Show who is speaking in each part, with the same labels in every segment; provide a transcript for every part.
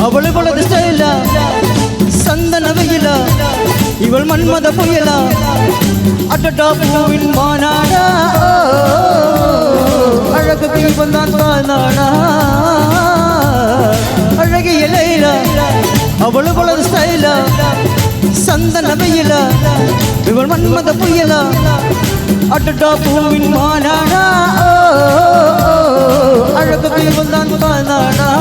Speaker 1: அவள் இவளது ஸ்டைலா சந்தன வெயிலா இவள் மன்மத புயலா அடடா பூவின் மாநாடா அழகு தீபம் தான் தானாடா அழகிய லைலா அவள் இவளது ஸ்டைலா சந்தன வெயிலா இவள் மன்மத புயலா அடடா பூவின் மாநாடா அழகு தீபம் தான் தானாடா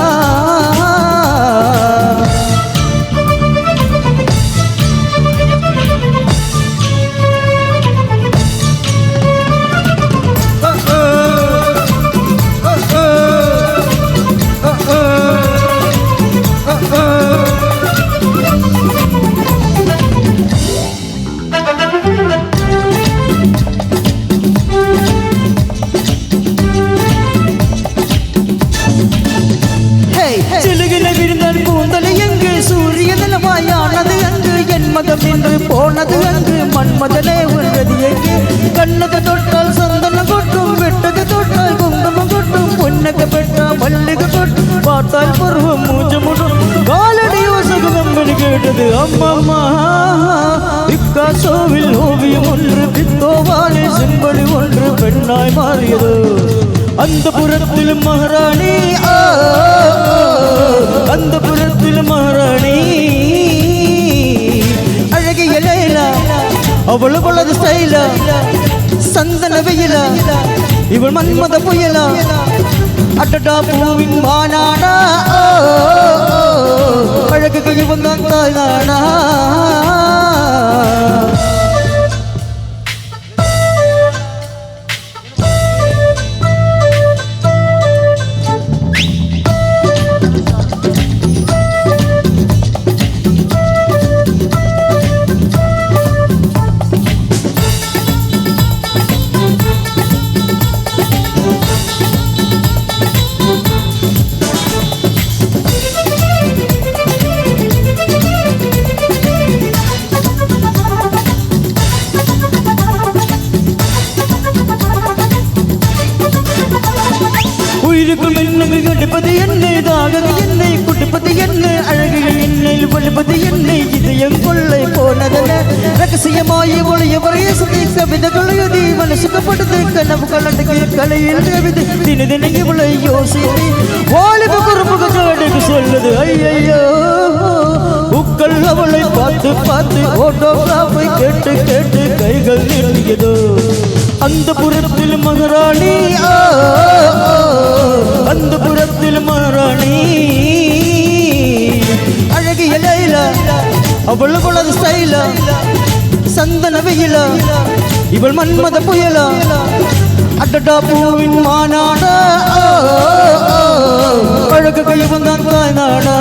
Speaker 1: என்று போனது அங்கு மன்மதனே உள்ளது எங்கே கண்ணது தொட்டால் சந்தனம் கொட்டும் வெட்டது தொட்டால் குங்குமம் கொட்டும் பொன்னக பெற்றா மல்லிகை கொட்டும் பார்த்தால் பருவம் மூஞ்சமுடும் காலடி யோசகம் என்பது கேட்டது அம்மம்மா பிக்காசோவில் ஓவியம் ஒன்று பித்தோவாலே செம்படி ஒன்று பெண்ணாய் மாறியது அந்த புறத்தில் மகாராணி அந்த புறத்தில் மகாராணி அழகிய லைலா அவள் அவளது ஸ்டைலா சந்தன வெயிலா இவள் மன்மத புயலா அடடா பூவின் மாநாடா அழகு கைவன் தான் தாய்நாடா கடுப்பது என்னை தாகம் என்னை குடுப்பது என்னை அழகில் என்னை வலுப்பது என்னை இதயம் கொள்ளை போனதென ரகசியமாய் ஒளிய வரையசதி கவிதைகள் எழுதி மனசுக்கப்படுது கனவு கலண்டுக்கு கலையில் கவிதை தின தின இவளை யோசித்து வாலிப குறும்புக ஜாடுக்கு சொல்லுது ஐயையோ உக்கள் அவளை பார்த்து பார்த்து ஓட்டோகிராஃபை கேட்டு கேட்டு கைகள் நீட்டியதோ அந்த புறத்தில் மகாராணி அந்த புறத்தில் மகாராணி அழகிய லைலா அவள் அவளது ஸ்டைலா சந்தன வெயிலா இவள் மன்மத புயலா அடடா பூவின் மாநாடா அழகு கைவன் தான் தாய்நாடா